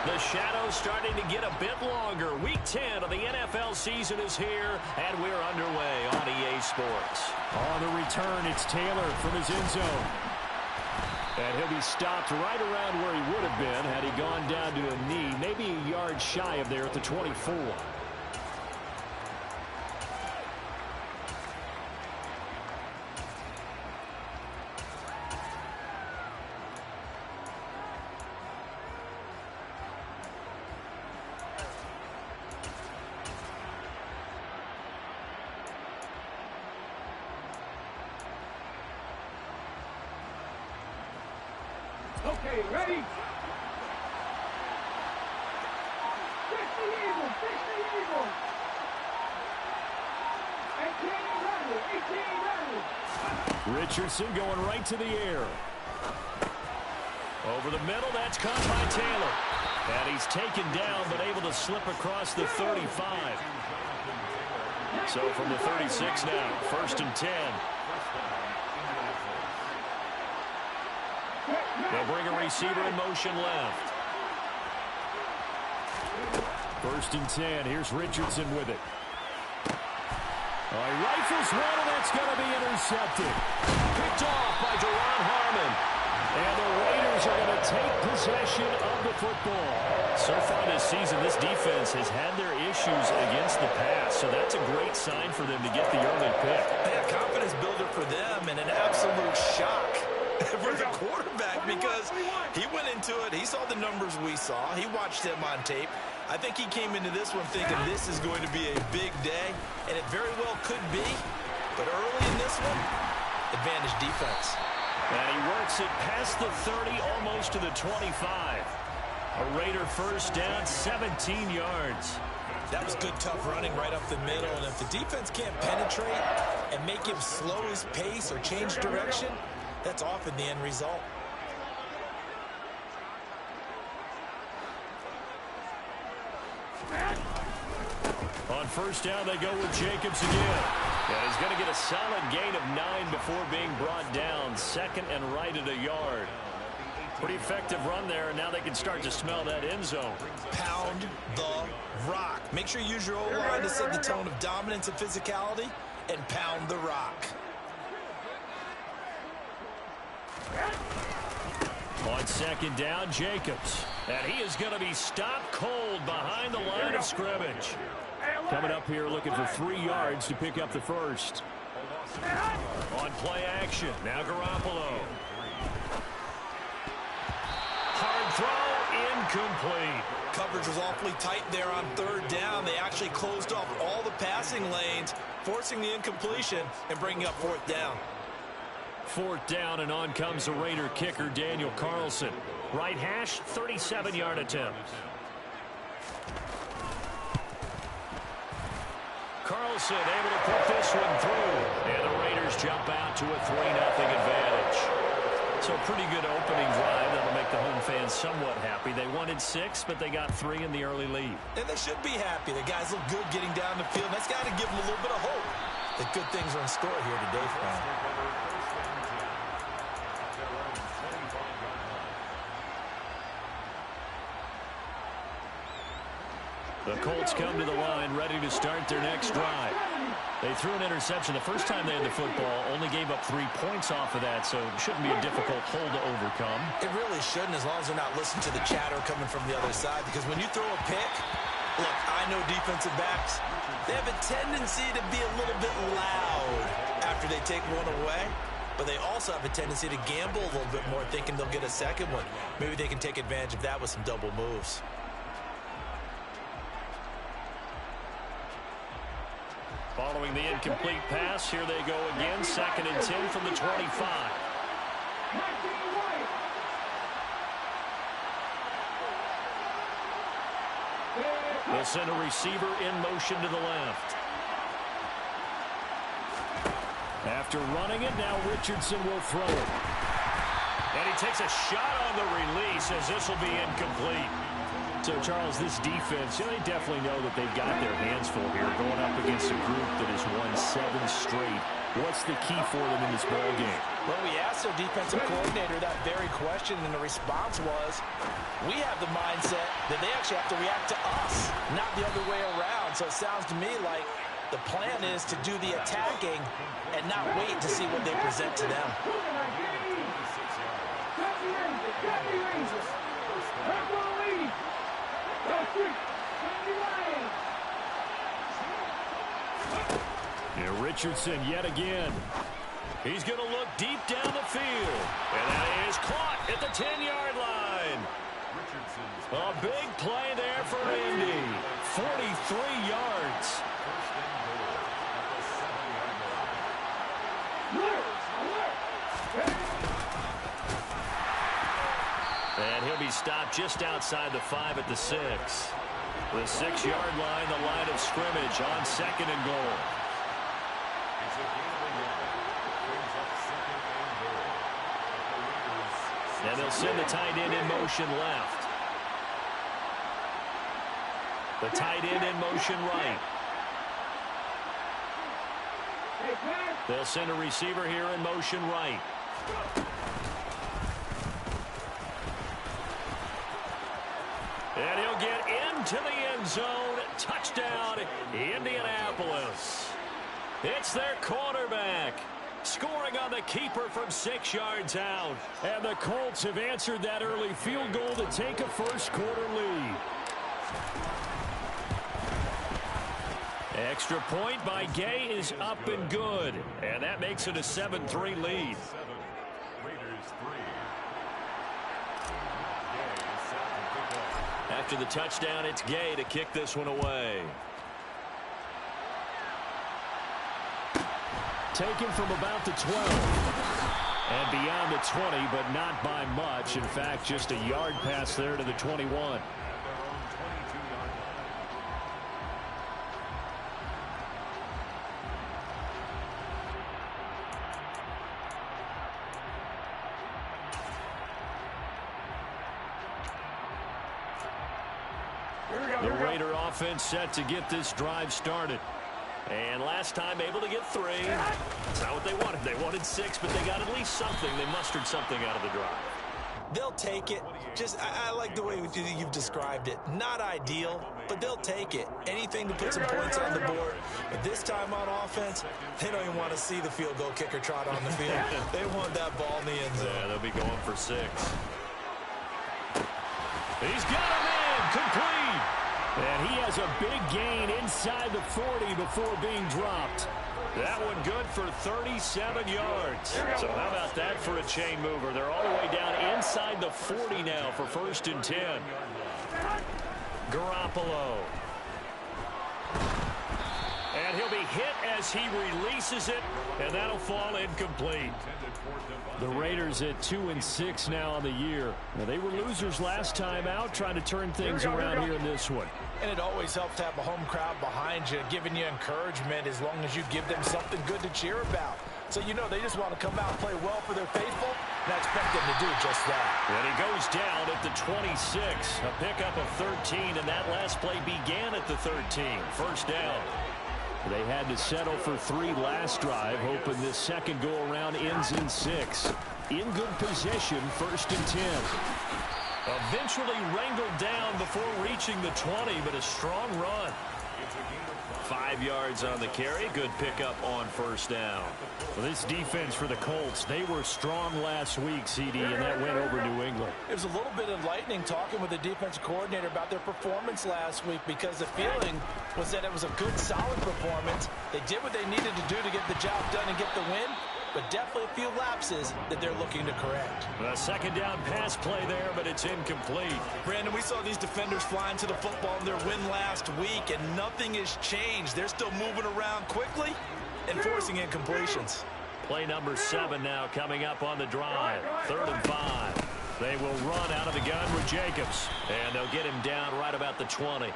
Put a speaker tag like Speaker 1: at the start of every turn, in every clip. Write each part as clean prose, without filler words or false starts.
Speaker 1: The shadow's starting to get a bit longer. Week 10 of the NFL season is here, and we're underway on EA Sports.
Speaker 2: On the return, it's Taylor from his end zone. And he'll be stopped right around where he would have been had he gone down to a knee, maybe a yard shy of there at the 24.
Speaker 3: Okay, ready? 60 Eagles, 60 Eagles. 18 ready.
Speaker 2: Richardson going right to the air.
Speaker 1: Over the middle, that's caught by Taylor. And he's taken down, but able to slip across the 35. So from the 36 now, 1st and 10. They'll bring a receiver in motion left.
Speaker 2: 1st and 10. Here's Richardson with it. He rifles one, and that's going to be intercepted.
Speaker 1: Picked off by Duron Harmon.
Speaker 2: And the Raiders are going to take possession of the football.
Speaker 1: So far this season, this defense has had their issues against the pass, so that's a great sign for them to get the early pick.
Speaker 4: A confidence builder for them and an absolute shock for the quarterback because he went into it. He saw the numbers we saw. He watched them on tape. I think he came into this one thinking this is going to be a big day, and it very well could be. But early in this one, advantage defense.
Speaker 1: And he works it past the 30, almost to the 25. A Raider first down, 17 yards.
Speaker 4: That was good, tough running right up the middle. And if the defense can't penetrate and make him slow his pace or change direction, that's often the end result.
Speaker 1: On 1st down, they go with Jacobs again. And he's going to get a solid gain of 9 before being brought down. 2nd and right at a yard. Pretty effective run there, and now they can start to smell that end zone.
Speaker 4: Pound the rock. Make sure you use your O-line to set the tone of dominance and physicality, and pound the rock.
Speaker 1: On 2nd down, Jacobs. And he is going to be stopped cold behind the line of scrimmage.
Speaker 2: Coming up here looking for 3 yards to pick up the first.
Speaker 1: On play action, now Garoppolo. Hard throw, incomplete.
Speaker 4: Coverage was awfully tight there on 3rd down. They actually closed off all the passing lanes, forcing the incompletion and bringing up 4th down.
Speaker 1: 4th down, and on comes the Raider kicker, Daniel Carlson. Right hash, 37-yard attempt. Carlson able to put this one through. And the Raiders jump out to a 3-0 advantage. So pretty good opening drive. That'll make the home fans somewhat happy. They wanted 6, but they got 3 in the early lead.
Speaker 4: And they should be happy. The guys look good getting down the field. That's got to give them a little bit of hope that good things are in store here today for them.
Speaker 1: The Colts come to the line, ready to start their next drive. They threw an interception the first time they had the football, only gave up 3 points off of that, so it shouldn't be a difficult hole to overcome.
Speaker 4: It really shouldn't, as long as they're not listening to the chatter coming from the other side, because when you throw a pick, look, I know defensive backs, they have a tendency to be a little bit loud after they take one away, but they also have a tendency to gamble a little bit more, thinking they'll get a second one. Maybe they can take advantage of that with some double moves.
Speaker 1: Following the incomplete pass, here they go again. 2nd and 10 from the 25. They'll send a receiver in motion to the left.
Speaker 2: After running it, now Richardson will throw it.
Speaker 1: And he takes a shot on the release as this will be incomplete.
Speaker 2: So, Charles, this defense, they definitely know that they've got their hands full here going up against a group that has won 7 straight. What's the key for them in this ball game?
Speaker 4: Well, we asked their defensive coordinator that very question, and the response was, we have the mindset that they actually have to react to us, not the other way around. So it sounds to me like the plan is to do the attacking and not wait to see what they present to them.
Speaker 2: And Richardson yet again.
Speaker 1: He's going to look deep down the field. And that is caught at the 10-yard line. A big play there for Indy. 43 yards. And he'll be stopped just outside the 5 at the 6. The 6-yard line, the line of scrimmage on 2nd and goal. And they'll send the tight end in motion left. The tight end in motion right. They'll send a receiver here in motion right. And he'll get into the end zone. Touchdown, Indianapolis. It's their quarterback. Scoring on the keeper from 6 yards out.
Speaker 2: And the Colts have answered that early field goal to take a first-quarter lead.
Speaker 1: Extra point by Gay is up and good. And that makes it a 7-3 lead. After the touchdown, it's Gay to kick this one away.
Speaker 2: Taken from about the 12. And beyond the 20, but not by much. In fact, just a yard pass there to the 21.
Speaker 1: The Raider offense set to get this drive started. And last time able to get 3. That's not what they wanted. They wanted 6, but they got at least something. They mustered something out of the drive.
Speaker 4: They'll take it. I like the way you've described it. Not ideal, but they'll take it. Anything to put some points on the board. But this time on offense, they don't even want to see the field goal kicker trot on the field. They want that ball in the end zone.
Speaker 1: Yeah, they'll be going for 6. He's got him in. Complete.
Speaker 2: And he has a big gain inside the 40 before being dropped.
Speaker 1: That one good for 37 yards. So how about that for a chain mover? They're all the way down inside the 40 now for 1st and 10. Garoppolo. And he'll be hit as he releases it, and that'll fall incomplete.
Speaker 2: The Raiders at 2-6 now on the year. Now, they were losers last time out, trying to turn things around here in this one.
Speaker 4: And it always helps to have a home crowd behind you, giving you encouragement as long as you give them something good to cheer about. So you know they just want to come out and play well for their faithful, and I expect them to do just that.
Speaker 1: And he goes down at the 26. A pickup of 13, and that last play began at the 13. First down.
Speaker 2: They had to settle for 3 last drive, hoping this second go-around ends in 6. In good position, 1st and 10.
Speaker 1: Eventually wrangled down before reaching the 20, but a strong run. 5 yards on the carry. Good pickup on 1st down.
Speaker 2: Well, this defense for the Colts, they were strong last week, CD, and that went over New England.
Speaker 4: It was a little bit enlightening talking with the defensive coordinator about their performance last week, because the feeling was that it was a good, solid performance. They did what they needed to do to get the job done and get the win, but definitely a few lapses that they're looking to correct.
Speaker 1: A 2nd down pass play there, but it's incomplete.
Speaker 4: Brandon, we saw these defenders flying to the football in their win last week, and nothing has changed. They're still moving around quickly and forcing incompletions.
Speaker 1: Play number 7 now coming up on the drive. 3rd and 5. They will run out of the gun with Jacobs, and they'll get him down right about the 20.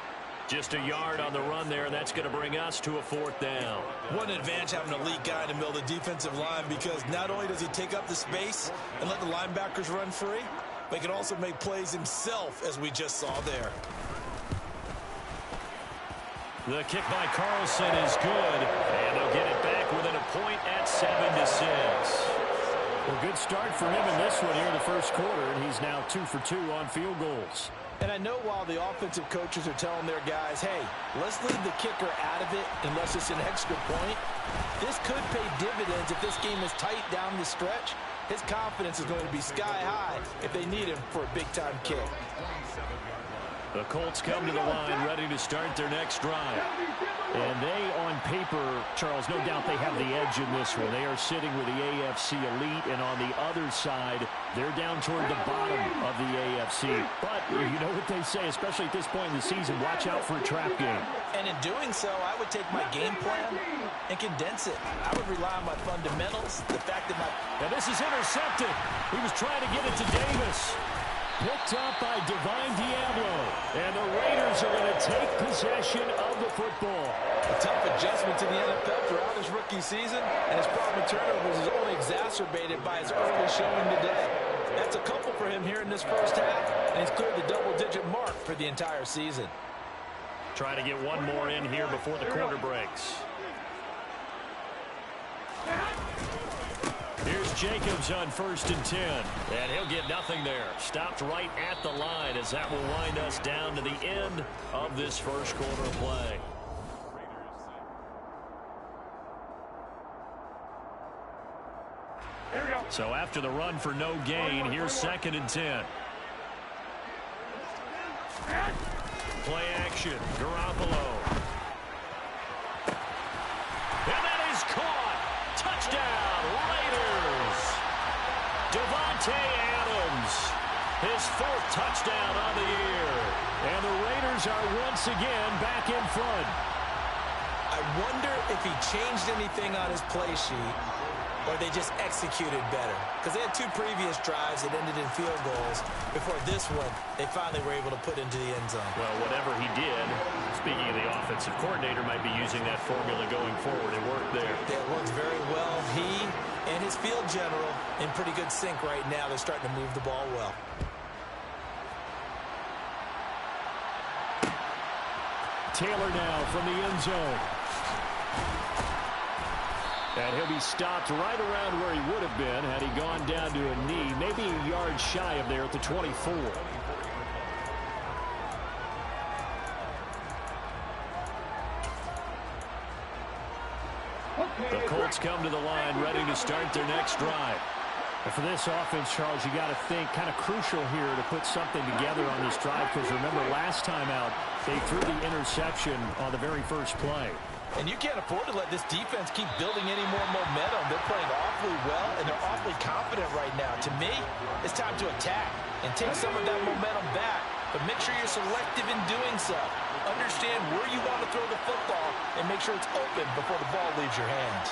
Speaker 1: Just a yard on the run there, and that's going to bring us to a 4th down.
Speaker 4: What an advantage having an elite guy in the middle of the defensive line, because not only does he take up the space and let the linebackers run free, but he can also make plays himself, as we just saw there.
Speaker 1: The kick by Carlson is good, and they'll get it back within a point at 7-6.
Speaker 2: Well, good start for him in this one here in the first quarter, and he's now 2 for 2 on field goals.
Speaker 4: And I know while the offensive coaches are telling their guys, hey, let's leave the kicker out of it unless it's an extra point, this could pay dividends if this game is tight down the stretch. His confidence is going to be sky high if they need him for a big-time kick.
Speaker 2: The Colts come to the line ready to start their next drive. And they, on paper, Charles, no doubt they have the edge in this one. They are sitting with the AFC elite, and on the other side, they're down toward the bottom of the AFC. But you know what they say, especially at this point in the season, watch out for a trap game.
Speaker 4: And in doing so, I would take my game plan and condense it. I would rely on my fundamentals, the fact that
Speaker 2: And this is intercepted. He was trying to get it to Davis. Picked up by Divine Diablo. And the Raiders are going to take possession of the football.
Speaker 4: A tough adjustment to the NFL throughout his rookie season, and his problem with turnovers is only exacerbated by his early showing today. That's a couple for him here in this first half, and he's cleared the double-digit mark for the entire season.
Speaker 1: Trying to get one more in here before the quarter breaks. Here's Jacobs on 1st and 10. And he'll get nothing there. Stopped right at the line as that will wind us down to the end of this first quarter of play. So after the run for no gain, here's 2nd and 10. Play action. Garoppolo. And that is caught. Touchdown, Raiders. Devontae Adams. His 4th touchdown on the year.
Speaker 2: And the Raiders are once again back in front.
Speaker 4: I wonder if he changed anything on his play sheet, or they just executed better. Because they had 2 previous drives that ended in field goals. Before this one, they finally were able to put into the end zone.
Speaker 1: Well, whatever he did, speaking of the offensive coordinator, might be using that formula going forward. It worked there.
Speaker 4: It works very well. He and his field general in pretty good sync right now. They're starting to move the ball well.
Speaker 2: Taylor now from the end zone. And he'll be stopped right around where he would have been had he gone down to a knee, maybe a yard shy of there at the 24.
Speaker 1: The Colts come to the line ready to start their next drive.
Speaker 2: And for this offense, Charles, you got to think kind of crucial here to put something together on this drive, because remember last time out, they threw the interception on the very first play.
Speaker 4: And you can't afford to let this defense keep building any more momentum. They're playing awfully well, and they're awfully confident right now. To me, it's time to attack and take some of that momentum back. But make sure you're selective in doing so. Understand where you want to throw the football and make sure it's open before the ball leaves your hands.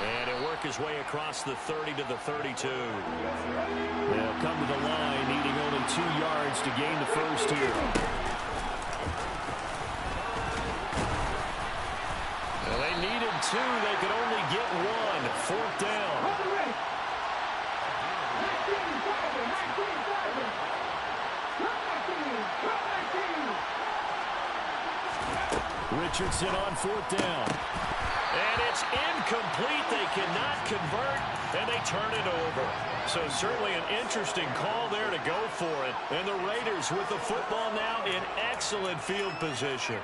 Speaker 1: And he'll work his way across the 30 to the 32.
Speaker 2: They'll come to the line, needing only 2 yards to gain the first here.
Speaker 1: Well, they needed 2. They could only get 1. 4th down.
Speaker 2: Richardson on 4th down.
Speaker 1: And it's incomplete. They cannot convert, and they turn it over. So certainly an interesting call there to go for it. And the Raiders with the football now in excellent field position.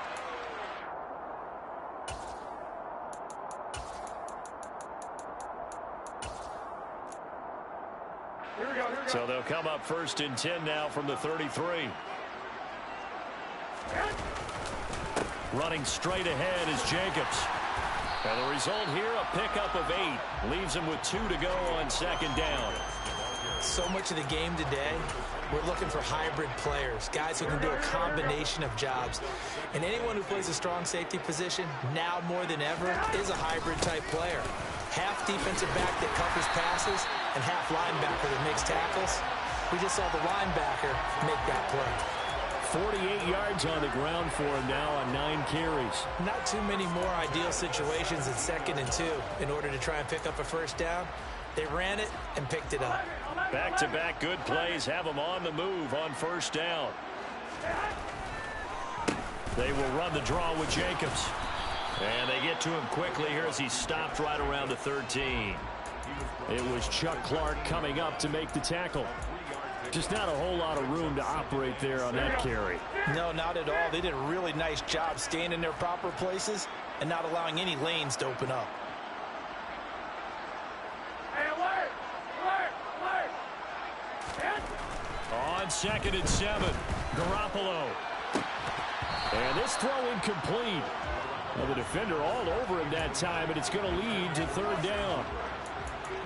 Speaker 1: So they'll come up 1st and 10 now from the 33. Running straight ahead is Jacobs. And the result here, a pickup of 8. Leaves him with 2 to go on 2nd down.
Speaker 4: So much of the game today, we're looking for hybrid players, guys who can do a combination of jobs. And anyone who plays a strong safety position, now more than ever, is a hybrid-type player. Half defensive back that covers passes and half linebacker that makes tackles. We just saw the linebacker make that play.
Speaker 2: 48 yards on the ground for him now on 9 carries.
Speaker 4: Not too many more ideal situations in 2nd and 2 in order to try and pick up a first down. They ran it and picked it up.
Speaker 1: Back-to-back good plays have them on the move on 1st down. They will run the draw with Jacobs. And they get to him quickly here as he stopped right around the 13.
Speaker 2: It was Chuck Clark coming up to make the tackle. Just not a whole lot of room to operate there on that carry.
Speaker 4: No, not at all. They did a really nice job staying in their proper places and not allowing any lanes to open up.
Speaker 2: On 2nd and 7, Garoppolo. And this throw incomplete. Well, the defender all over him that time, and it's going to lead to 3rd down.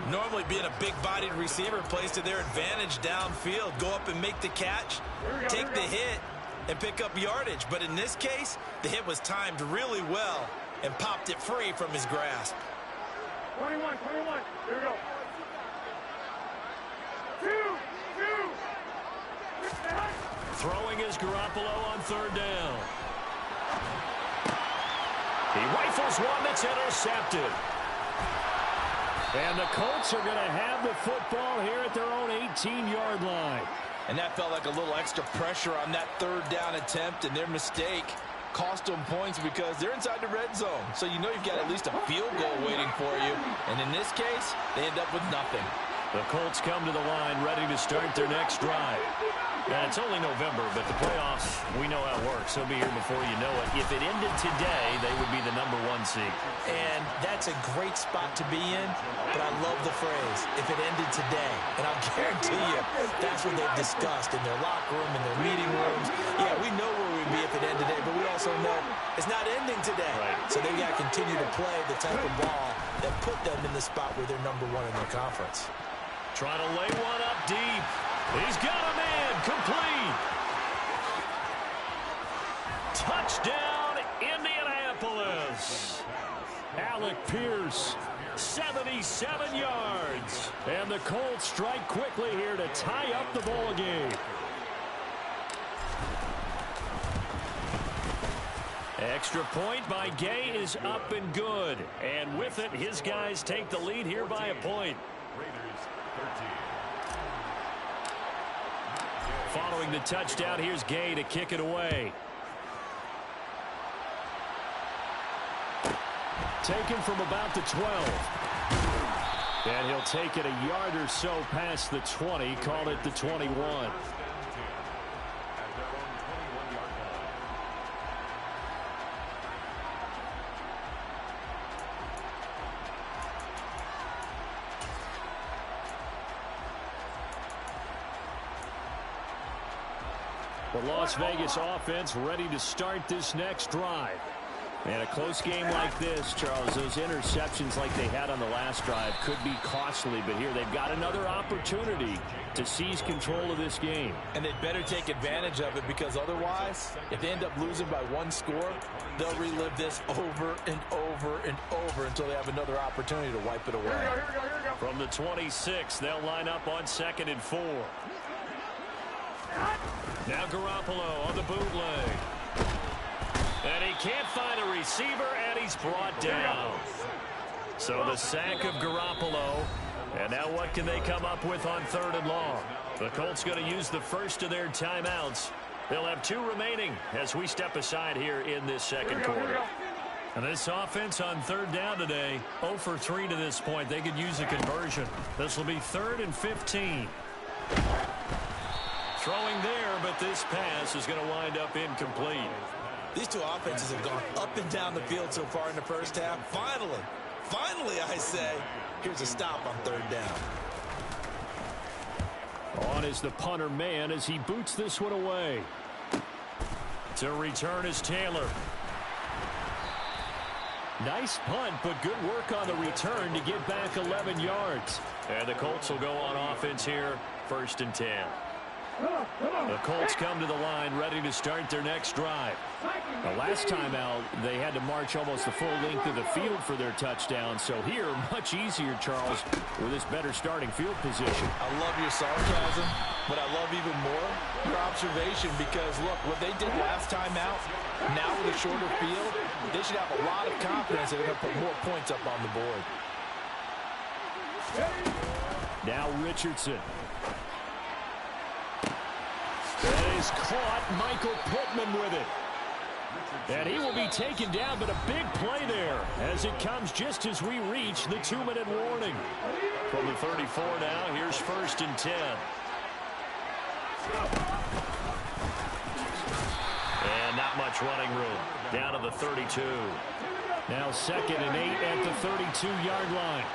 Speaker 4: Normally being a big-bodied receiver plays to their advantage downfield. Go up and make the catch, take the hit, and pick up yardage. But in this case, the hit was timed really well and popped it free from his grasp.
Speaker 3: 21. Here we go. 2.
Speaker 2: Throwing is Garoppolo on 3rd down. He rifles one that's intercepted. And the Colts are going to have the football here at their own 18-yard line.
Speaker 4: And that felt like a little extra pressure on that 3rd down attempt, and their mistake cost them points because they're inside the red zone. So you know you've got at least a field goal waiting for you. And in this case, they end up with nothing.
Speaker 2: The Colts come to the line ready to start their next drive.
Speaker 1: And it's only November, but the playoffs, we know how it works. They'll be here before you know it. If it ended today, they would be the #1 seed.
Speaker 4: And that's a great spot to be in, but I love the phrase, if it ended today. And I'll guarantee you, that's what they've discussed in their locker room, in their meeting rooms. Yeah, we know where we'd be if it ended today, but we also know it's not ending today.
Speaker 1: Right.
Speaker 4: So they've got to continue to play the type of ball that put them in the spot where they're #1 in their conference.
Speaker 1: Trying to lay one up deep. He's got a man. Complete. Touchdown, Indianapolis.
Speaker 2: Alec Pierce, 77 yards. And the Colts strike quickly here to tie up the ball game. Extra point by Gay is up and good. And with it, his guys take the lead here by a point. Following the touchdown, here's Gay to kick it away. Taken from about the 12. And he'll take it a yard or so past the 20, call it the 21. The Las Vegas offense ready to start this next drive. And a close game like this, Charles, those interceptions like they had on the last drive could be costly, but here they've got another opportunity to seize control of this game.
Speaker 4: And they'd better take advantage of it, because otherwise, if they end up losing by 1 score, they'll relive this over and over and over until they have another opportunity to wipe it away.
Speaker 3: Here we go.
Speaker 1: From the 26, they'll line up on 2nd and 4. Now Garoppolo on the bootleg. And he can't find a receiver, and he's brought down. So the sack of Garoppolo. And now what can they come up with on 3rd and long? The Colts going to use the first of their timeouts. They'll have 2 remaining as we step aside here in this 2nd quarter. And this offense on 3rd down today, 0 for 3 to this point. They could use a conversion. This will be 3rd and 15. Throwing there, but this pass is going to wind up incomplete.
Speaker 4: These two offenses have gone up and down the field so far in the first half. Finally, I say, here's a stop on 3rd down.
Speaker 2: On is the punter man as he boots this one away.
Speaker 1: To return is Taylor.
Speaker 2: Nice punt, but good work on the return to get back 11 yards.
Speaker 1: And the Colts will go on offense here, 1st and 10. The Colts come to the line ready to start their next drive.
Speaker 2: The last time out, they had to march almost the full length of the field for their touchdown. So here, much easier, Charles, with this better starting field position.
Speaker 4: I love your sarcasm, but I love even more your observation, because, look, what they did last time out, now with a shorter field, they should have a lot of confidence that they're going to put more points up on the board.
Speaker 2: Now Richardson. That is caught. Michael Pittman with it. And he will be taken down, but a big play as it comes just as we reach the 2-minute warning.
Speaker 1: From the 34 now, here's 1st and 10. And not much running room. Down to the 32.
Speaker 2: Now 2nd and 8 at the 32-yard line.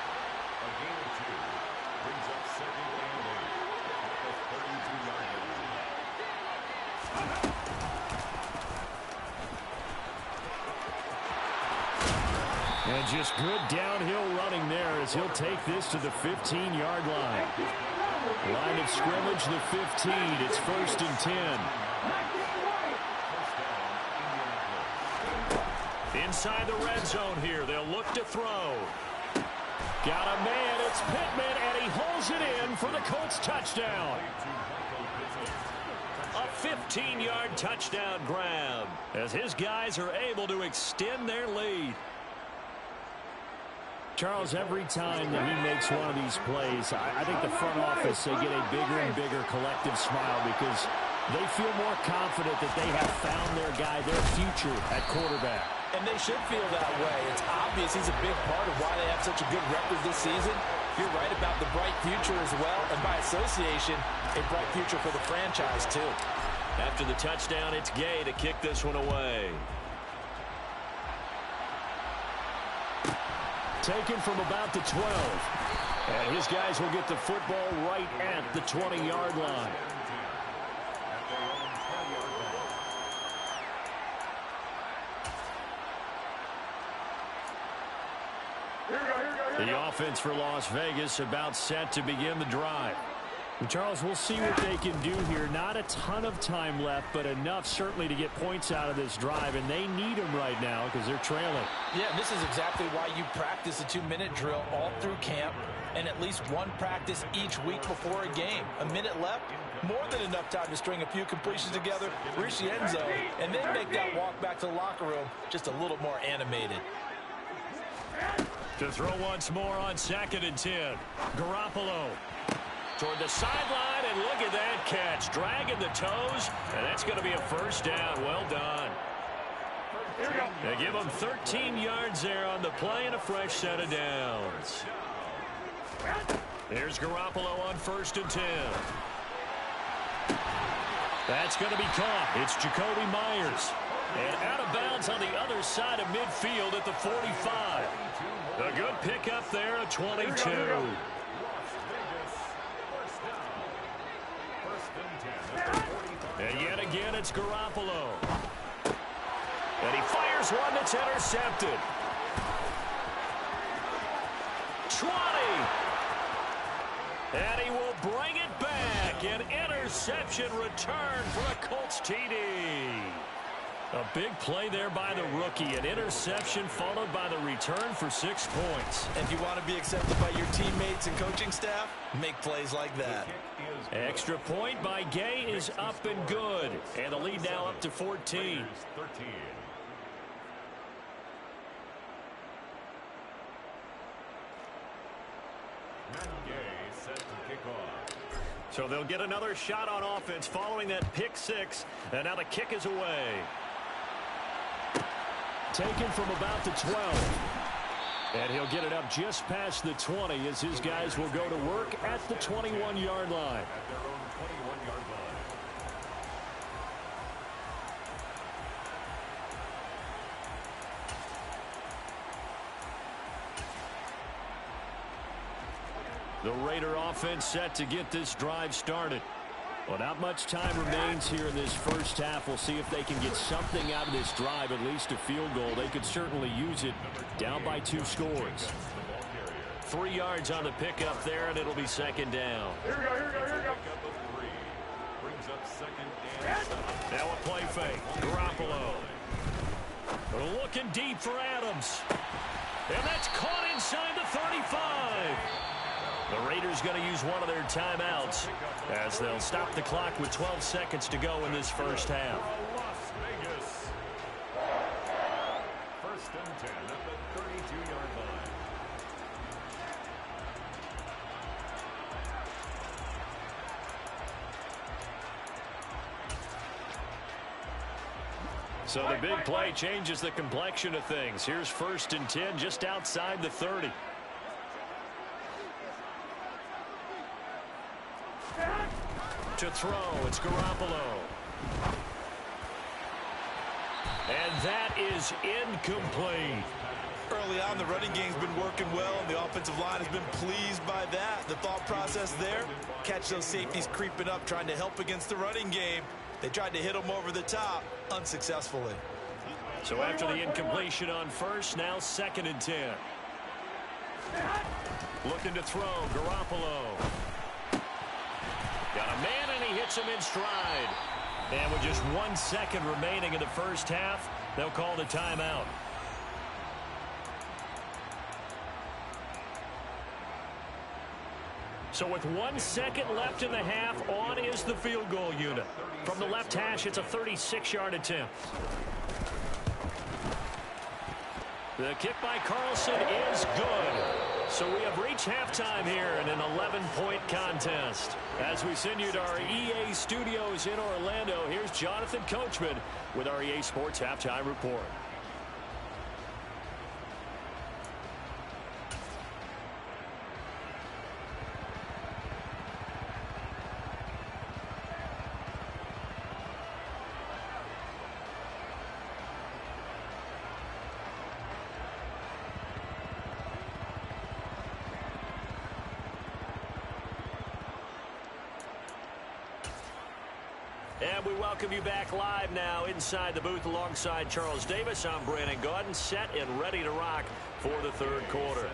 Speaker 2: And just good downhill running there as he'll take this to the 15-yard line. Line of scrimmage, the 15. It's 1st and 10.
Speaker 1: Inside the red zone here. They'll look to throw.
Speaker 2: Got a man. It's Pittman, and he holds it in for the Colts touchdown.
Speaker 1: A 15-yard touchdown grab as his guys are able to extend their lead.
Speaker 2: Charles, every time that he makes one of these plays, I think the front office, they get a bigger and bigger collective smile because they feel more confident that they have found their guy, their future at quarterback.
Speaker 4: And they should feel that way. It's obvious he's a big part of why they have such a good record this season. You're right about the bright future as well, and by association, a bright future for the franchise too.
Speaker 1: After the touchdown, it's Gay to kick this one away.
Speaker 2: Taken from about the 12. And his guys will get the football right at the 20-yard line. The offense for Las Vegas about set to begin the drive. And Charles, we'll see what they can do here. Not a ton of time left, but enough certainly to get points out of this drive, and they need them right now because they're trailing.
Speaker 4: Yeah, this is exactly why you practice a 2-minute drill all through camp and at least one practice each week before a game. A minute left, more than enough time to string a few completions together, reach the end zone, and then make that walk back to the locker room just a little more animated.
Speaker 1: To throw once more on 2nd and 10. Garoppolo toward the sideline, and look at that catch. Dragging the toes, and that's going to be a 1st down. Well done. They give him 13 yards there on the play and a fresh set of downs. Here's Garoppolo on 1st and 10. That's going to be caught. It's Jacoby Myers. And out of bounds on the other side of midfield at the 45. A good pickup there at 22. And yet again, it's Garoppolo. And he fires one that's intercepted. 20. And he will bring it back. An interception return for a Colts TD. A big play there by the rookie. An interception followed by the return for 6 points.
Speaker 4: If you want to be accepted by your teammates and coaching staff, make plays like that.
Speaker 1: Extra point by Gay is up and good. And the lead now up to 14. So they'll get another shot on offense following that pick 6. And now the kick is away.
Speaker 2: Taken from about the 12. And he'll get it up just past the 20 as his guys will go to work at the 21-yard line. The Raider offense set to get this drive started. Well, not much time remains here in this first half. We'll see if they can get something out of this drive, at least a field goal. They could certainly use it down by 2 scores.
Speaker 1: 3 yards on the pickup there, and it'll be 2nd down.
Speaker 3: Here we go, here we go, here we go.
Speaker 1: Now a play fake. Garoppolo. Looking deep for Adams. And that's caught inside the 35. The Raiders going to use one of their timeouts as they'll stop the clock with 12 seconds to go in this first half.
Speaker 3: Las Vegas. 1st and 10 at the 32-yard line.
Speaker 1: So the big play changes the complexion of things. Here's 1st and 10 just outside the 30. To throw, it's Garoppolo. And that is incomplete.
Speaker 4: Early on, the running game's been working well, and the offensive line has been pleased by that. The thought process there, catch those safeties creeping up, trying to help against the running game. They tried to hit them over the top, unsuccessfully.
Speaker 1: So after the incompletion on 1st, now 2nd and 10. Looking to throw, Garoppolo. Got a man, and he hits him in stride. And with just 1 second remaining in the 1st half, they'll call the timeout. So with 1 second left in the half, on is the field goal unit. From the left hash, it's a 36-yard attempt. The kick by Carlson is good. So we have reached halftime here in an 11-point contest. As we send you to our EA studios in Orlando, here's Jonathan Coachman with our EA Sports Halftime Report. And we welcome you back live now inside the booth alongside Charles Davis. I'm Brandon Gaudin, set and ready to rock for the 3rd quarter.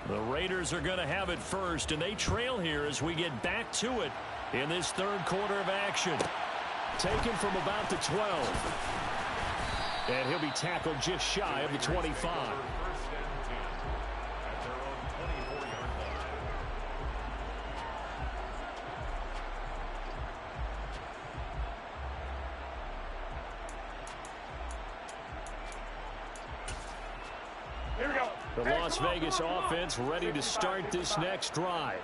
Speaker 1: The Raiders are going to have it first, and they trail here as we get back to it in this 3rd quarter of action. Taken from about the 12. And he'll be tackled just shy of the 25.
Speaker 3: Here we go.
Speaker 2: The Las Vegas offense ready to start this next drive.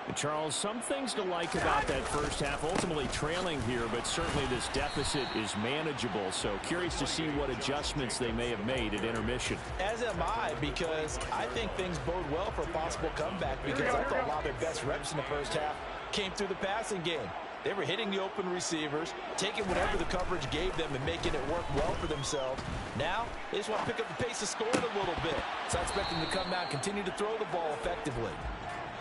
Speaker 2: And Charles, some things to like about that 1st half, ultimately trailing here, but certainly this deficit is manageable. So curious to see what adjustments they may have made at intermission.
Speaker 4: As am I, because I think things bode well for a possible comeback, because I thought a lot of their best reps in the 1st half came through the passing game. They were hitting the open receivers, taking whatever the coverage gave them and making it work well for themselves. Now, they just want to pick up the pace of scoring a little bit. So I expect them to come out and continue to throw the ball effectively.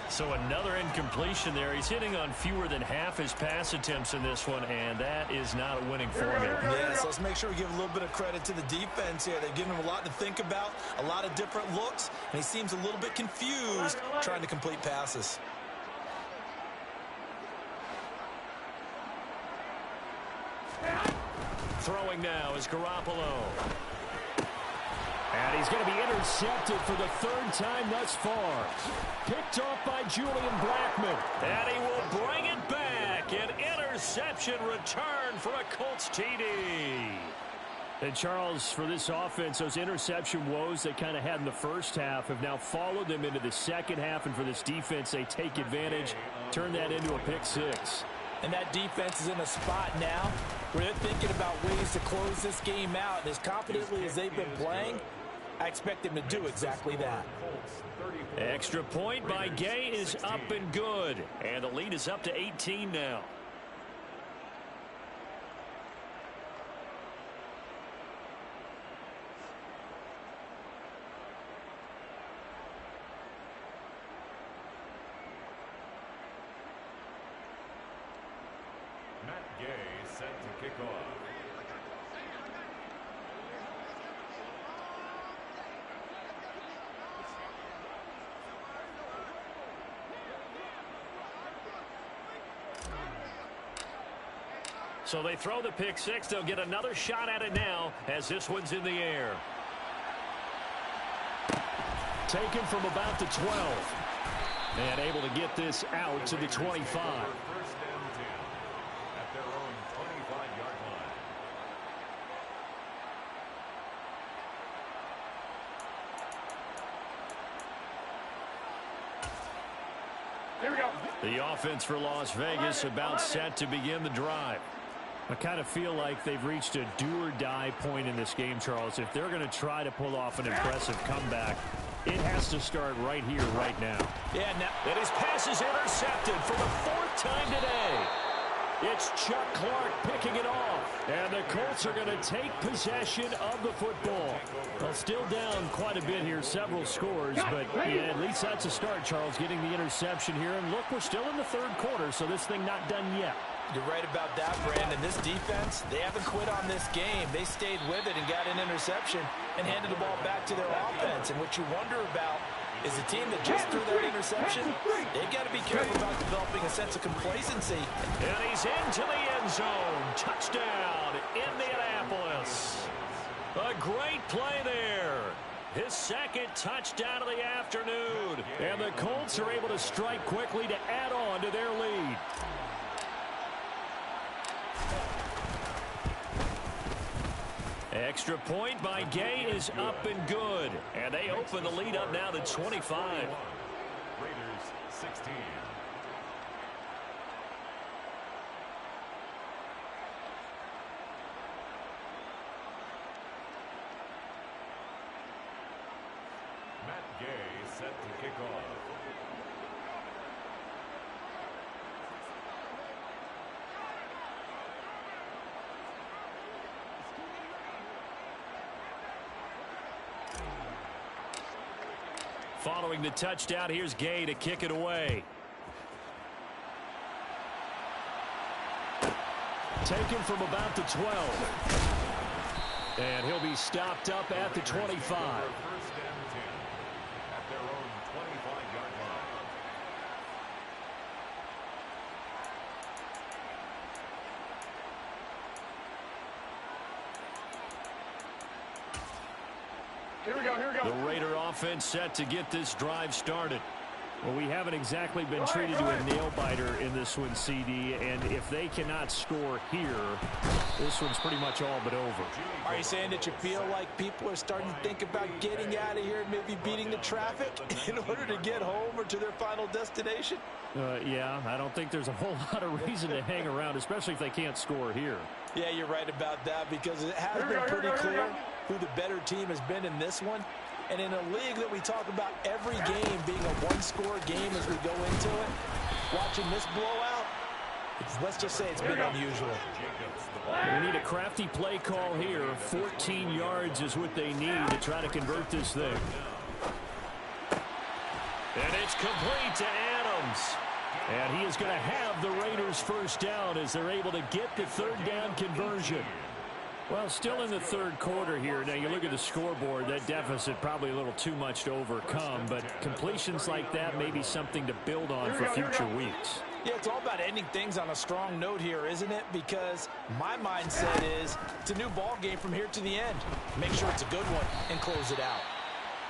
Speaker 1: So another incompletion there. He's hitting on fewer than half his pass attempts in this one, and that is not a winning formula.
Speaker 4: Yeah, so let's make sure we give a little bit of credit to the defense here. They've given him a lot to think about, a lot of different looks, and he seems a little bit confused trying to complete passes.
Speaker 1: Throwing now is Garoppolo.
Speaker 2: And he's going to be intercepted for the 3rd time thus far. Picked off by Julian Blackmon.
Speaker 1: And he will bring it back. An interception return for a Colts TD.
Speaker 2: And Charles, for this offense, those interception woes they kind of had in the 1st half have now followed them into the 2nd half. And for this defense, they take advantage, turn that into a pick 6.
Speaker 4: And that defense is in a spot now where they're thinking about ways to close this game out. And as confidently as they've been playing, I expect them to do exactly that.
Speaker 1: Extra point by Gay is up and good. And the lead is up to 18 now.
Speaker 3: Matt Gay set to kick off.
Speaker 1: So they throw the pick 6. They'll get another shot at it now as this one's in the air.
Speaker 2: Taken from about the 12. And able to get this out to the 25.
Speaker 3: First and 10 at their own 25-yard line.
Speaker 1: The offense for Las Vegas about set to begin the drive.
Speaker 2: I kind of feel like they've reached a do-or-die point in this game, Charles. If they're going to try to pull off an impressive comeback, it has to start right here, right now.
Speaker 1: Yeah, and his pass is intercepted for the 4th time today. It's Chuck Clark picking it off. And the Colts are going to take possession of the football. Well, still down quite a bit here, several scores, but yeah, at least that's a start, Charles, getting the interception here. And look, we're still in the 3rd quarter, so this thing not done yet.
Speaker 4: You're right about that, Brandon. This defense, they haven't quit on this game. They stayed with it and got an interception and handed the ball back to their offense. And what you wonder about is a team that just threw that interception, they've got to be careful about developing a sense of complacency.
Speaker 1: And he's into the end zone. Touchdown, Indianapolis. A great play there. His 2nd touchdown of the afternoon. And the Colts are able to strike quickly to add on to their lead. Extra point by Gay is up and good. And they open the lead up now to 25.
Speaker 3: Raiders 16. Matt Gay set to kick off.
Speaker 1: Following the touchdown, here's Gay to kick it away. Taken from about the 12. And he'll be stopped up at the 25.
Speaker 3: First and 10 at their own 25-yard line.
Speaker 1: Here we go. The Raider offense set to get this drive started.
Speaker 2: Well, we haven't exactly been treated to a nail-biter in this one, CD, and if they cannot score here, this one's pretty much all but over.
Speaker 4: Are you saying that you feel like people are starting to think about getting out of here and maybe beating the traffic in order to get home or to their final destination?
Speaker 2: Yeah, I don't think there's a whole lot of reason to hang around, especially if they can't score here.
Speaker 4: Yeah, you're right about that, because it has been pretty clear who the better team has been in this one. And in a league that we talk about every game being a one-score game as we go into it, watching this blowout, let's just say it's been unusual.
Speaker 2: We need a crafty play call here. 14 yards is what they need to try to convert this thing.
Speaker 1: And it's complete to Adams. And he is going to have the Raiders first down as they're able to get the 3rd down conversion.
Speaker 2: Well, still in the 3rd quarter here. Now, you look at the scoreboard, that deficit probably a little too much to overcome, but completions like that may be something to build on for future weeks.
Speaker 4: Yeah, it's all about ending things on a strong note here, isn't it? Because my mindset is it's a new ball game from here to the end. Make sure it's a good one and close it out.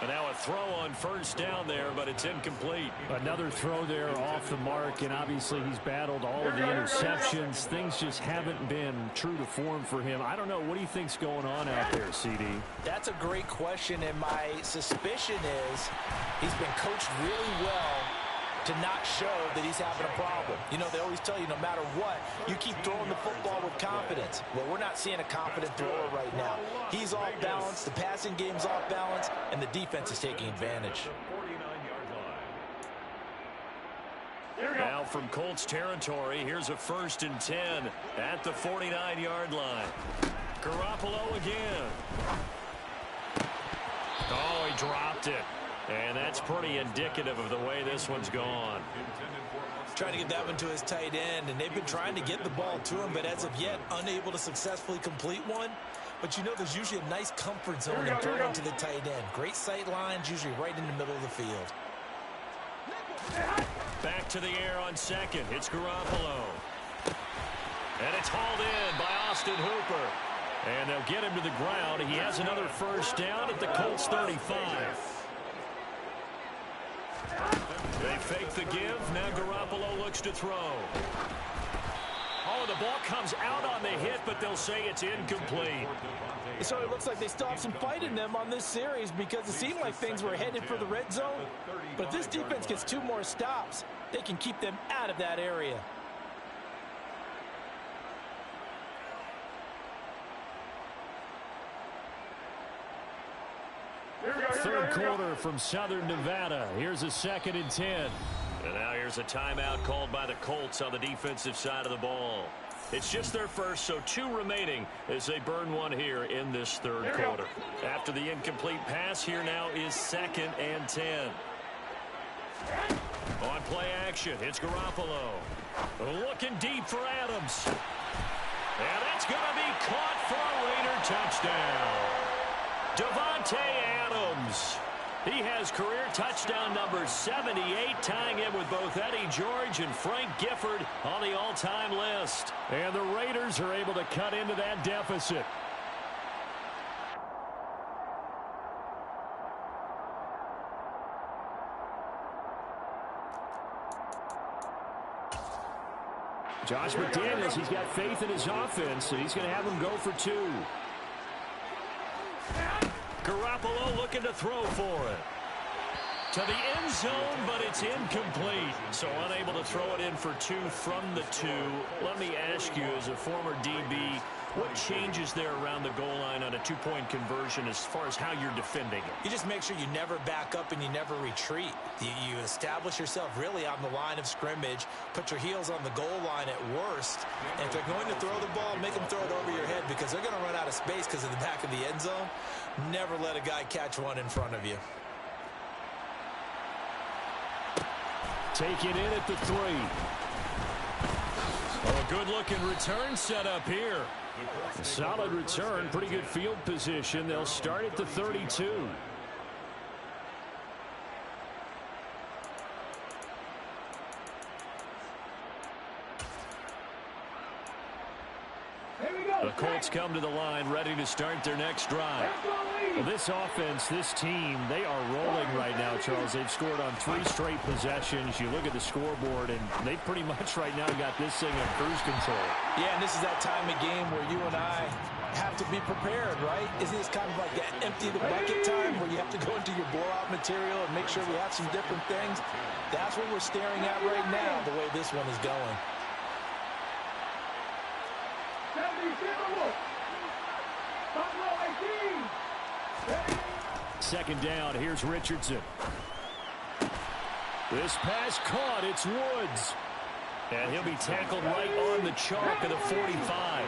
Speaker 1: And now a throw on first down there, but it's incomplete.
Speaker 2: Another throw there off the mark, and obviously he's battled all of the interceptions. Things just haven't been true to form for him. I don't know. What do you think's going on out there, CD?
Speaker 4: That's a great question, and my suspicion is he's been coached really well to not show that he's having a problem. You know, they always tell you no matter what, you keep throwing the football with confidence. Well, we're not seeing a confident thrower right now. He's off balance, the passing game's off balance, and the defense is taking advantage.
Speaker 1: Now from Colts territory, here's a 1st and 10 at the 49-yard line. Garoppolo again. Oh, he dropped it. And that's pretty indicative of the way this one's gone.
Speaker 4: Trying to get that one to his tight end, and they've been trying to get the ball to him, but as of yet, unable to successfully complete one. But you know there's usually a nice comfort zone in throwing to the tight end. Great sight lines, usually right in the middle of the field.
Speaker 1: Back to the air on 2nd. It's Garoppolo. And it's hauled in by Austin Hooper. And they'll get him to the ground. He has another first down at the Colts 35. They fake the give. Now Garoppolo looks to throw. Oh, the ball comes out on the hit, but they'll say it's incomplete.
Speaker 4: It certainly looks like they still have some fight in them on this series because it seemed like things were headed for the red zone. But if this defense gets 2 more stops, they can keep them out of that area.
Speaker 2: Third quarter from Southern Nevada. Here's a 2nd and 10.
Speaker 1: And now here's a timeout called by the Colts on the defensive side of the ball. It's just their first, so 2 remaining as they burn one here in this third quarter. After the incomplete pass, here now is 2nd and 10. On play action, it's Garoppolo. Looking deep for Adams. And that's going to be caught for a Raider touchdown. Devontae Adams. He has career touchdown number 78, tying it with both Eddie George and Frank Gifford on the all-time list.
Speaker 2: And the Raiders are able to cut into that deficit. Josh McDaniels, he's got faith in his offense, and he's going to have him go for 2.
Speaker 1: Garoppolo looking to throw for it. To the end zone, but it's incomplete. So unable to throw it in for 2 from the 2. Let me ask you, as a former DB, what changes there around the goal line on a 2-point conversion as far as how you're defending it?
Speaker 4: You just make sure you never back up and you never retreat. You establish yourself really on the line of scrimmage, put your heels on the goal line at worst, and if they're going to throw the ball, make them throw it over your head because they're going to run out of space because of the back of the end zone. Never let a guy catch one in front of you.
Speaker 2: Take it in at the 3.
Speaker 1: Oh, a good-looking return set up here.
Speaker 2: Solid return, pretty good field position. They'll start at the 32.
Speaker 1: The Colts come to the line ready to start their next drive.
Speaker 2: Well, this offense, this team, they are rolling right now, Charles. They've scored on 3 straight possessions. You look at the scoreboard, and they pretty much right now got this thing in cruise control.
Speaker 4: Yeah, and this is that time of game where you and I have to be prepared, right? Isn't this kind of like that empty the bucket time where you have to go into your blowout material and make sure we have some different things? That's what we're staring at right now, the way this one is going.
Speaker 2: 2nd down, here's Richardson. This pass caught, it's Woods.
Speaker 1: And he'll be tackled right on the chalk of the 45.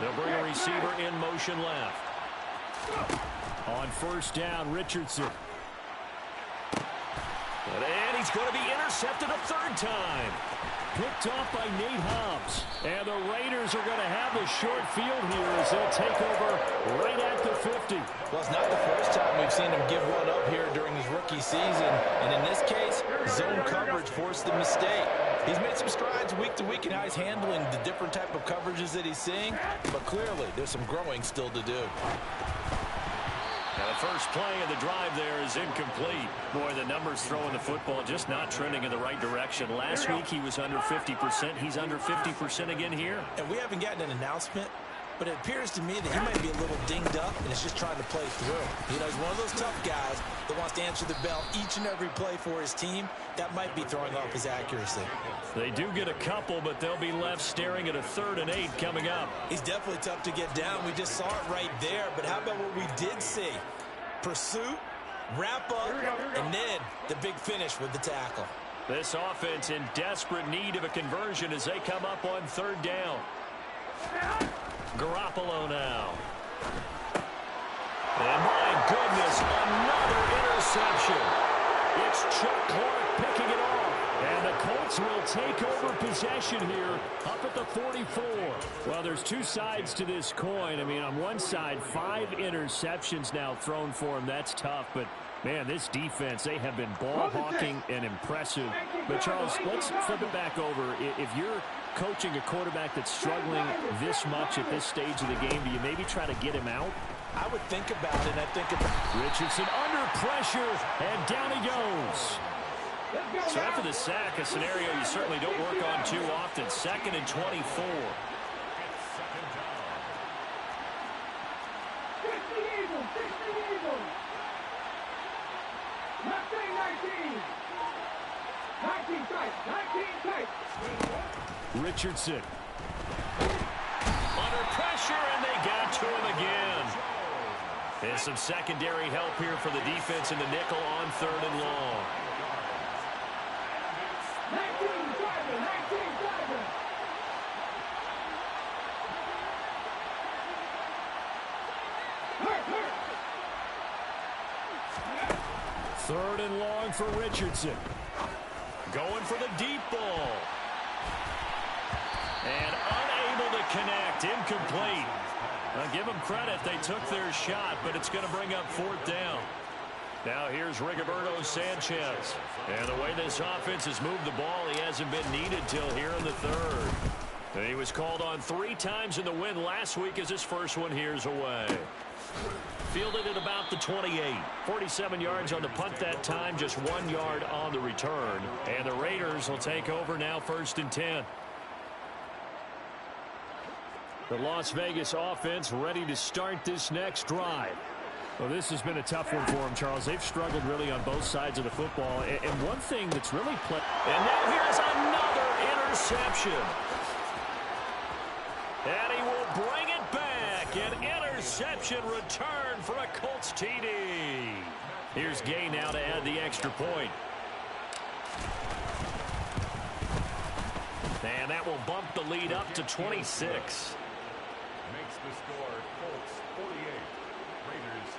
Speaker 1: They'll bring a receiver in motion left.
Speaker 2: On 1st down, Richardson.
Speaker 1: And he's going to be intercepted a 3rd time.
Speaker 2: Picked off by Nate Hobbs. And the Raiders are going to have the short field here as they'll take over right at the 50.
Speaker 4: Well, it's not the first time we've seen him give one up here during his rookie season. And in this case, zone coverage forced the mistake. He's made some strides week to week in how he's handling the different type of coverages that he's seeing. But clearly, there's some growing still to do.
Speaker 1: Now the first play of the drive there is incomplete. Boy, the numbers throwing the football just not trending in the right direction. Last week he was under 50%. He's under 50% again here.
Speaker 4: And we haven't gotten an announcement, but it appears to me that he might be a little dinged up and is just trying to play through. You know, he's one of those tough guys that wants to answer the bell each and every play for his team. That might be throwing off his accuracy.
Speaker 1: They do get a couple, but they'll be left staring at a 3rd and 8 coming up.
Speaker 4: He's definitely tough to get down. We just saw it right there. But how about what we did see? Pursuit, wrap up, and then the big finish with the tackle.
Speaker 1: This offense in desperate need of a conversion as they come up on 3rd down. Garoppolo now. And my goodness, another interception. It's Chuck Clark picking it off.
Speaker 2: And the Colts will take over possession here up at the 44. Well, there's 2 sides to this coin. I mean, on one side, 5 interceptions now thrown for him. That's tough, but man, this defense, they have been ball hawking and impressive. But Charles, let's flip it back over. If you're coaching a quarterback that's struggling this much at this stage of the game, do you maybe try to get him out?
Speaker 4: I would think about it. I think about
Speaker 2: Richardson under pressure, and down he goes.
Speaker 1: So after the sack, a scenario you certainly don't work on too often. 2nd and 24.
Speaker 2: Richardson.
Speaker 1: Under pressure, and they got to him again. There's some secondary help here for the defense in the nickel on 3rd and long.
Speaker 2: Third and long for Richardson.
Speaker 1: Going for the deep ball. And unable to connect. Incomplete. Now give them credit. They took their shot, but it's going to bring up 4th down. Now here's Rigoberto Sanchez. And the way this offense has moved the ball, he hasn't been needed till here in the 3rd. And he was called on 3 times in the win last week as his first one here's away. Fielded at about the 28. 47 yards on the punt that time, just 1 yard on the return. And the Raiders will take over now 1st and 10. The Las Vegas offense ready to start this next drive.
Speaker 2: Well, this has been a tough one for them, Charles. They've struggled really on both sides of the football. And one thing that's really played.
Speaker 1: And now here's another interception. And he will bring it back. An interception return for a Colts TD. Here's Gay now to add the extra point. And that will bump the lead up to 26.
Speaker 3: Makes the score Colts 48, Raiders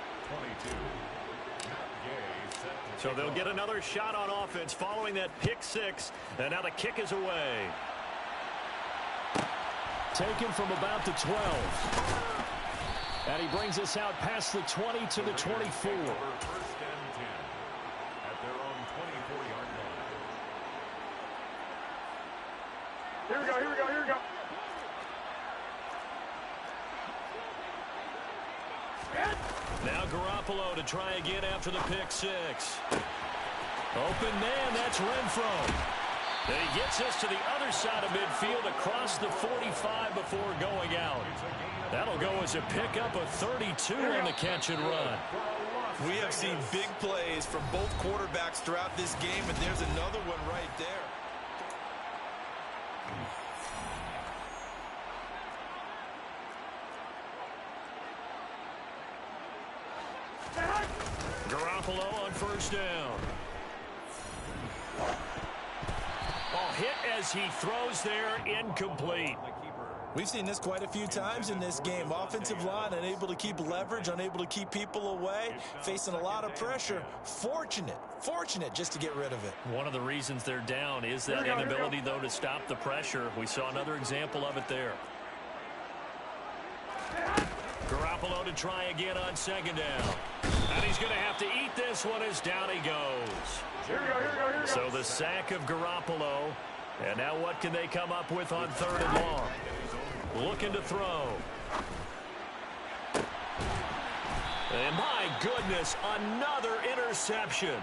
Speaker 3: 22.
Speaker 1: So they'll get another shot on offense following that pick 6. And now the kick is away.
Speaker 2: Taken from about the 12. And he brings us out past the 20 to the 24.
Speaker 3: 1st and 10 at their own 24-yard line.
Speaker 5: Here we go, here we go, here we go.
Speaker 1: Now Garoppolo to try again after the pick 6. Open man, that's Renfro. And he gets us to the other side of midfield across the 45 before going out. That'll go as a pickup of 32 on the catch and run.
Speaker 4: We have seen big plays from both quarterbacks throughout this game, and there's another one right there.
Speaker 1: Garoppolo on 1st down. Ball hit as he throws there, incomplete.
Speaker 4: We've seen this quite a few times in this game. Offensive line unable to keep leverage, unable to keep people away, facing a lot of pressure. Fortunate just to get rid of it.
Speaker 1: One of the reasons they're down is that inability, though, to stop the pressure. We saw another example of it there. Garoppolo to try again on 2nd down. And he's going to have to eat this one as down he goes.
Speaker 5: Here we go, here we go, here we go.
Speaker 1: So the sack of Garoppolo. And now what can they come up with on 3rd and long? Looking to throw. And my goodness, another interception.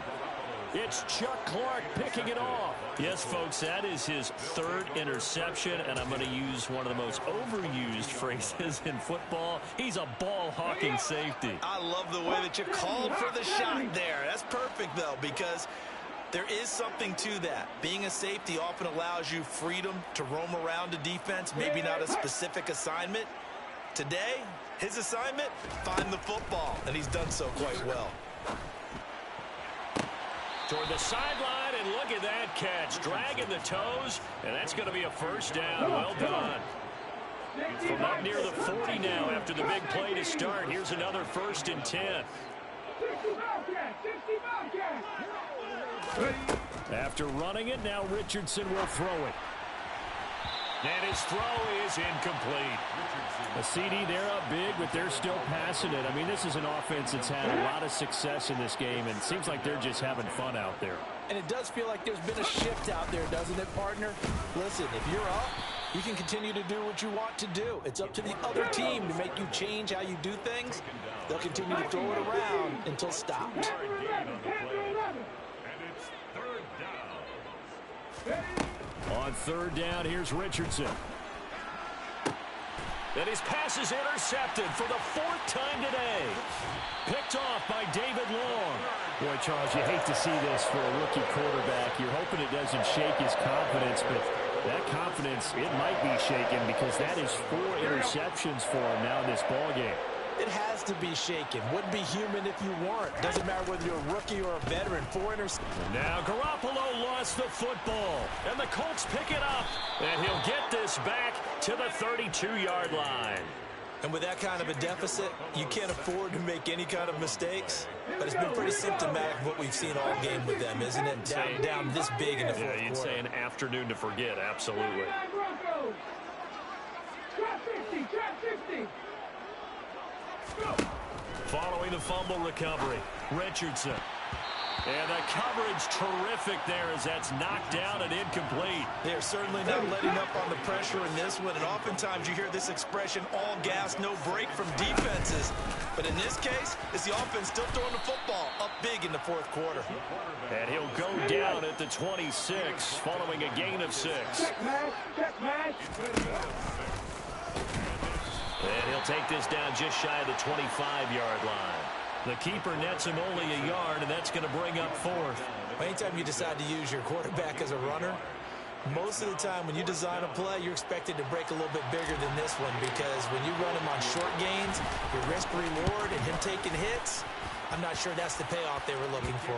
Speaker 1: It's Chuck Clark picking it off. Yes, folks, that is his 3rd interception, and I'm going to use one of the most overused phrases in football. He's a ball-hawking safety.
Speaker 4: I love the way that you called for the shot there. That's perfect, though, because there is something to that. Being a safety often allows you freedom to roam around the defense, maybe not a specific assignment. Today, his assignment, find the football, and he's done so quite well.
Speaker 1: Toward the sideline, and look at that catch. Dragging the toes, and that's going to be a 1st down. Well done. From up near the 40 now after the big play to start. Here's another 1st and 10.
Speaker 2: After running it, now Richardson will throw it.
Speaker 1: And his throw is incomplete.
Speaker 2: A CD, they're up big, but they're still passing it. I mean, this is an offense that's had a lot of success in this game, and it seems like they're just having fun out there.
Speaker 6: And it does feel like there's been a shift out there, doesn't it, partner? Listen, if you're up, you can continue to do what you want to do. It's up to the other team to make you change how you do things. They'll continue to throw it around until stopped.
Speaker 3: And it's 3rd down.
Speaker 2: On third down, here's Richardson.
Speaker 1: And his pass is intercepted for the 4th time today. Picked off by David Long.
Speaker 2: Boy, Charles, you hate to see this for a rookie quarterback. You're hoping it doesn't shake his confidence, but that confidence, it might be shaken because that is 4 interceptions for him now in this ballgame.
Speaker 6: It has to be shaken. Wouldn't be human if you weren't. Doesn't matter whether you're a rookie or a veteran. 4 interceptions.
Speaker 1: Now Garoppolo lost the football, and the Colts pick it up. And he'll get this back to the 32-yard line.
Speaker 4: And with that kind of a deficit, you can't afford to make any kind of mistakes. But it's been pretty symptomatic of what we've seen all game with them, isn't it? Down this big in the fourth quarter.
Speaker 1: You'd say an afternoon to forget, absolutely. Following the fumble recovery, Richardson. And the coverage terrific there as that's knocked down and incomplete.
Speaker 4: They're certainly not letting up on the pressure in this one. And oftentimes you hear this expression, all gas, no break from defenses. But in this case, it's the offense still throwing the football up big in the fourth quarter.
Speaker 1: And he'll go down at the 26 following a gain of 6. And he'll take this down just shy of the 25-yard line. The keeper nets him only a yard, and that's going to bring up 4th.
Speaker 4: Anytime you decide to use your quarterback as a runner, most of the time when you design a play, you're expected to break a little bit bigger than this one because when you run him on short gains, your risk-reward and him taking hits, I'm not sure that's the payoff they were looking for.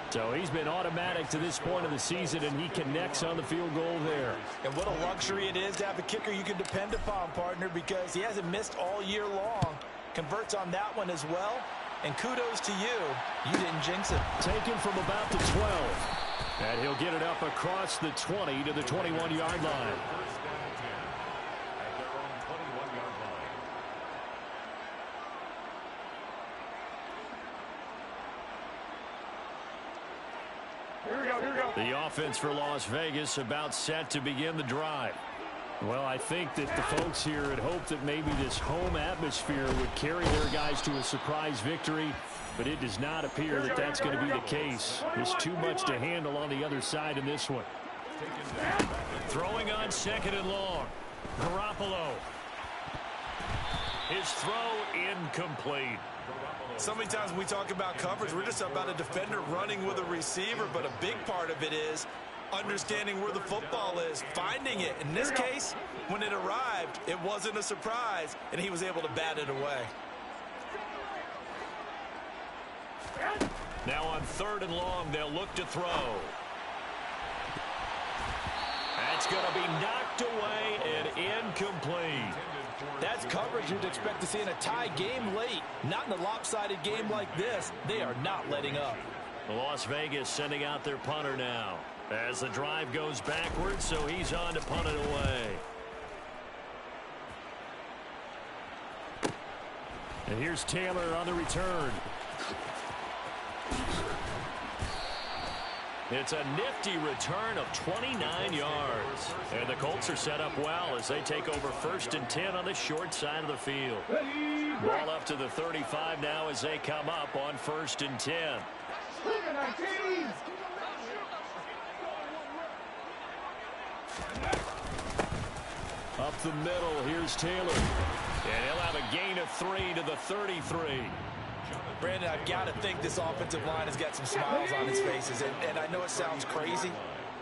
Speaker 2: So he's been automatic to this point of the season, and he connects on the field goal there.
Speaker 4: And what a luxury it is to have a kicker you can depend upon, partner, because he hasn't missed all year long. Converts on that one as well. And kudos to you. You didn't jinx it.
Speaker 2: Taken from about the 12. And he'll get it up across the 20 to the 21-yard line. The offense for Las Vegas about set to begin the drive. Well, I think that the folks here had hoped that maybe this home atmosphere would carry their guys to a surprise victory, but it does not appear that that's going to be the case. There's too much to handle on the other side in this one.
Speaker 1: Throwing on 2nd and long. Garoppolo. His throw incomplete.
Speaker 4: So many times when we talk about coverage, we're just about a defender running with a receiver, but a big part of it is understanding where the football is, finding it. In this case, when it arrived, it wasn't a surprise, and he was able to bat it away.
Speaker 1: Now on 3rd and long, they'll look to throw. That's going to be knocked away and incomplete.
Speaker 6: That's coverage you'd expect to see in a tie game late. Not in a lopsided game like this. They are not letting up.
Speaker 1: Las Vegas sending out their punter now as the drive goes backwards, so he's on to punt it away.
Speaker 2: And here's Taylor on the return.
Speaker 1: It's a nifty return of 29 yards. And the Colts are set up well as they take over 1st and 10 on the short side of the field. Ball up to the 35 now as they come up on 1st and 10.
Speaker 2: Up the middle, here's Taylor.
Speaker 1: And he'll have a gain of 3 to the 33.
Speaker 6: Brandon, I've got to think this offensive line has got some smiles on its faces. And I know it sounds crazy,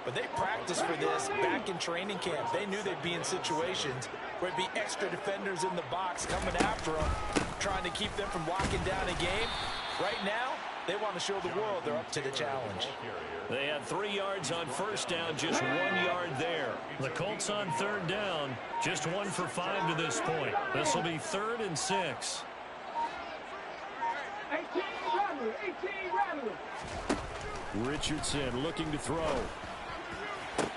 Speaker 6: but they practiced for this back in training camp. They knew they'd be in situations where it'd be extra defenders in the box coming after them, trying to keep them from locking down a game. Right now, they want to show the world they're up to the challenge.
Speaker 1: They had 3 yards on 1st down, just 1 yard there. The Colts on 3rd down, just 1 for 5 to this point. This will be 3rd and 6.
Speaker 5: 18
Speaker 2: Richardson looking to throw.
Speaker 1: And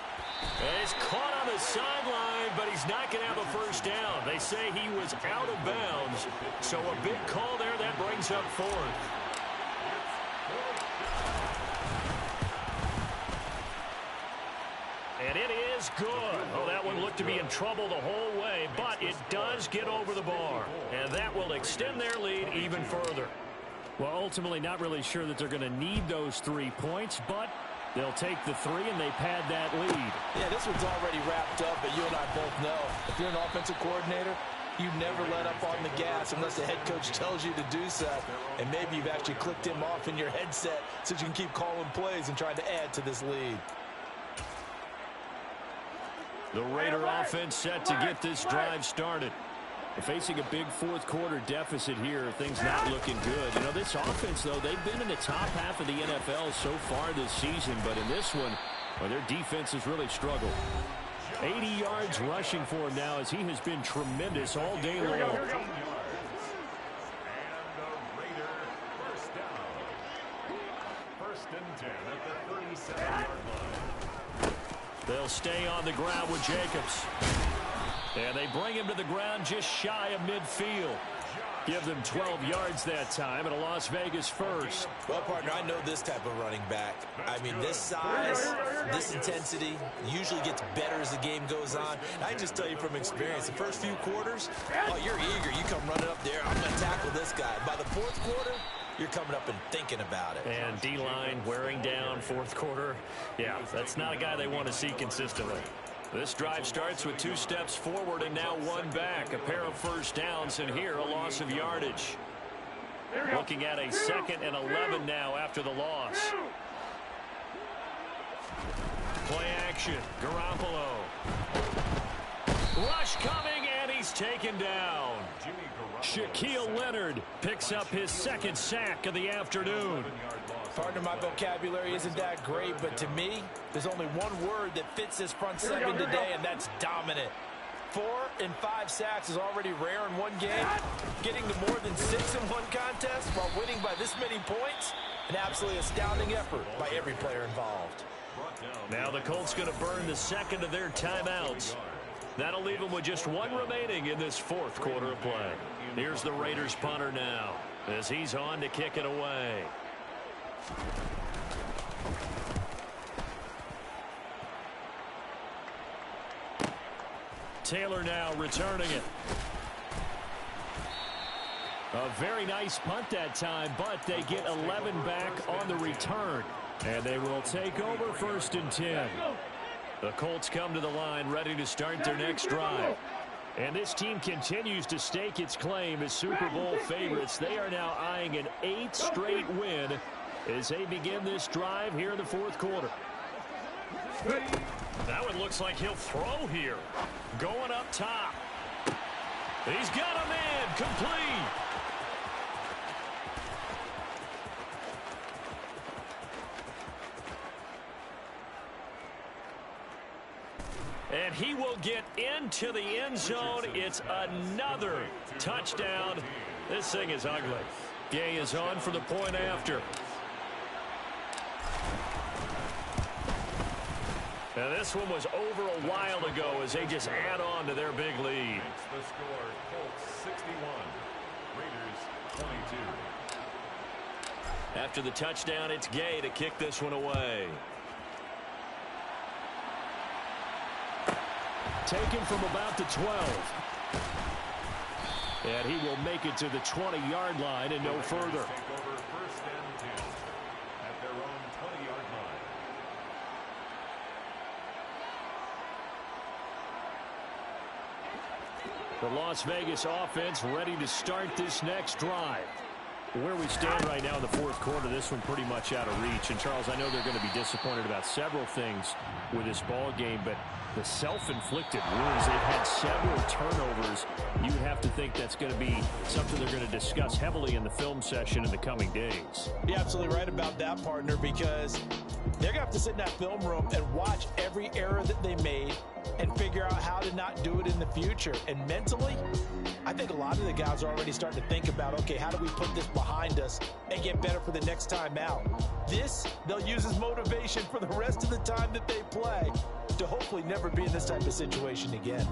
Speaker 1: he's caught on the sideline, but he's not going to have a 1st down. They say he was out of bounds, so a big call there that brings up 4th. And it is good. Oh, that one looked to be in trouble the whole way, but it does get over the bar. And that will extend their lead even further.
Speaker 2: Well, ultimately not really sure that they're going to need those 3 points, but They'll take the three, and they pad that lead.
Speaker 6: Yeah, this one's already wrapped up, but you and I both know if you're an offensive coordinator, you never let up on the gas unless the head coach tells you to do so. And maybe you've actually clicked him off in your headset so you can keep calling plays and trying to add to this lead.
Speaker 2: The Raider offense set to get this drive started. Facing a big fourth quarter deficit here, things not looking good. You know, this offense, though, they've been in the top half of the NFL so far this season, but in this one, well, their defense has really struggled. 80 yards rushing for him now as he has been tremendous all day long.
Speaker 3: And the Raider first down. First and 10 at the 37-yard line.
Speaker 2: They'll stay on the ground with Jacobs. And they bring him to the ground just shy of midfield. Give them 12 yards that time, and a Las Vegas first.
Speaker 4: Well, partner, I know this type of running back. I mean, this size, this intensity usually gets better as the game goes on. And I can just tell you from experience, the first few quarters, oh, you're eager. You come running up there, I'm going to tackle this guy. By the fourth quarter, you're coming up and thinking about it.
Speaker 2: And D-line wearing down fourth quarter. Yeah, that's not a guy they want to see consistently. This drive starts with 2 steps forward and now 1 back. A pair of first downs, and here a loss of yardage. Looking at a 2nd and 11 now after the loss. Play action. Garoppolo. Rush coming, and he's taken down. Shaquille Leonard picks up his 2nd sack of the afternoon.
Speaker 6: Partner, my vocabulary isn't that great, but to me, there's only one word that fits this front 7 today, and that's dominant. 4 and 5 sacks is already rare in one game. Getting to more than 6 in one contest while winning by this many points, an absolutely astounding effort by every player involved.
Speaker 2: Now the Colts going to burn the 2nd of their timeouts. That'll leave them with just 1 remaining in this fourth quarter of play. Here's the Raiders punter now as he's on to kick it away. Taylor now returning it. A very nice punt that time, but they get 11 back on the return. And they will take over 1st and 10. The Colts come to the line ready to start their next drive. And this team continues to stake its claim as Super Bowl favorites. They are now eyeing an 8th straight win as they begin this drive here in the fourth quarter. That one looks like he'll throw here. Going up top. He's got a man complete. And he will get into the end zone. It's another touchdown. This thing is ugly. Gay is on for the point after. Now this one was over a while ago as they just add on to their big lead.
Speaker 3: The score, Colts 61, Raiders 22.
Speaker 2: After the touchdown, it's Gay to kick this one away. Taken from about the 12. And he will make it to the 20-yard line and no further.
Speaker 3: Take over 1st and 10 at their own 20-yard line.
Speaker 2: The Las Vegas offense ready to start this next drive. Where we stand right now in the fourth quarter, this one pretty much out of reach. And, Charles, I know they're going to be disappointed about several things with this ball game, but the self-inflicted wounds, they've had several turnovers. You have to think that's going to be something they're going to discuss heavily in the film session in the coming days.
Speaker 6: You're absolutely right about that, partner, because they're going to have to sit in that film room and watch every error that they made and figure out how to not do it in the future. And mentally, I think a lot of the guys are already starting to think about, okay, how do we put this behind us and get better for the next time out? This, they'll use as motivation for the rest of the time that they play to hopefully never be in this type of situation again.